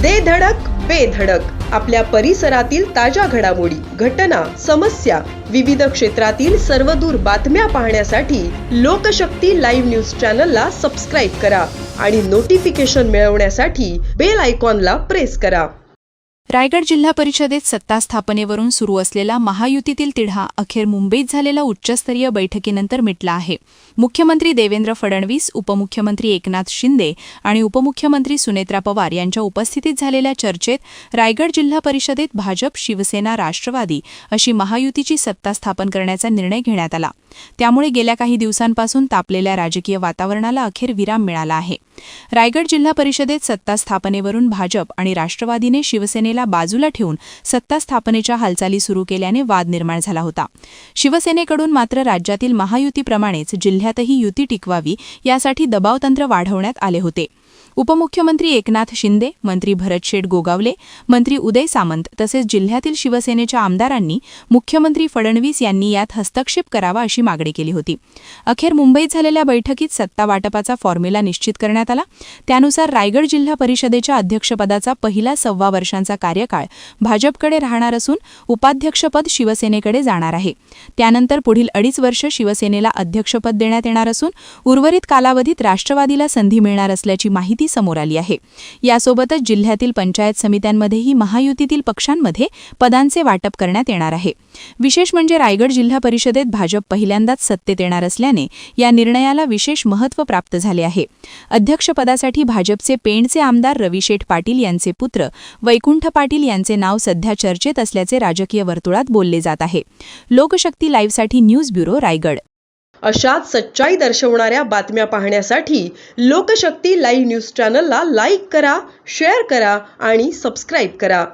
दे धडक बेधडक आपल्या परिसरातील ताज्या घडामोडी, घटना, समस्या, विविध क्षेत्रातील सर्वदूर बातम्या पाहण्यासाठी लोकशक्ती लाईव्ह न्यूज चॅनलला सबस्क्राईब करा आणि नोटिफिकेशन मिळवण्यासाठी बेल आयकॉनला प्रेस करा. रायगड जिल्हा परिषदेत सत्ता स्थापनेवरून सुरू असलेला महायुतीतील तिढा अखेर मुंबईत झालेल्या उच्चस्तरीय बैठकीनंतर मिटला आहे. मुख्यमंत्री देवेंद्र फडणवीस, उपमुख्यमंत्री एकनाथ शिंदे आणि उपमुख्यमंत्री सुनेत्रा पवार यांच्या उपस्थितीत झालेल्या चर्चेत रायगड जिल्हा परिषदेत भाजप, शिवसेना, राष्ट्रवादी अशी महायुतीची सत्ता स्थापन करण्याचा निर्णय घेण्यात आला. त्यामुळे गेल्या काही दिवसांपासून तापलेल्या राजकीय वातावरणाला अखेर विराम मिळाला आहे. रायगड जिल्हा परिषदेत सत्ता स्थापनेवरून भाजप आणि राष्ट्रवादीने शिवसेनेला बाजूला ठेवून सत्ता स्थापनेच्या हालचाली सुरू केल्याने वाद निर्माण झाला होता. शिवसेनेकडून मात्र राज्यातील महायुतीप्रमाणेच जिल्ह्यातही युती टिकवावी यासाठी दबावतंत्र वाढवण्यात आले होते. उपमुख्यमंत्री एकनाथ शिंदे, मंत्री भरतशेठ गोगावले, मंत्री उदय सामंत तसेच जिल्ह्यातील शिवसेनेच्या आमदारांनी मुख्यमंत्री फडणवीस यांनी यात हस्तक्षेप करावा अशी मागणी केली होती. अखेर मुंबईत झालेल्या बैठकीत सत्ता वाटपाचा फॉर्म्युला निश्चित करण्यात आला. त्यानुसार रायगड जिल्हा परिषदेच्या अध्यक्षपदाचा पहिला 1.25 वर्षांचा कार्यकाळ भाजपकडे राहणार असून उपाध्यक्षपद शिवसेनेकडे जाणार आहे. त्यानंतर पुढील 2.5 वर्ष शिवसेनेला अध्यक्षपद देण्यात येणार असून उर्वरित कालावधीत राष्ट्रवादीला संधी मिळणार असल्याची माहिती समोर आली आहे. यासोबतच जिल्ह्यातील पंचायत समित्यांमध्येही महायुतीतील पक्षांमध्ये पदांचे वाटप करण्यात येणार आहे. विशेष म्हणजे रायगड जिल्हा परिषदेत भाजप पहिल्यांदाच सत्तेत येणार असल्याने या निर्णयाला विशेष महत्त्व प्राप्त झाले आहे. अध्यक्षपदासाठी भाजपचे पेणचे आमदार रविशेठ पाटील यांचे पुत्र वैकुंठ पाटील यांचे नाव सध्या चर्चेत असल्याचे राजकीय वर्तुळात बोलले जात आहे. लोकशक्ती लाईव्हसाठी न्यूज ब्युरो, रायगड. अशाच सच्चाई दर्शवणाऱ्या बातम्या पाहण्यासाठी लोकशक्ती लाईव्ह न्यूज चॅनलला लाईक करा, शेअर करा आणि सबस्क्राईब करा.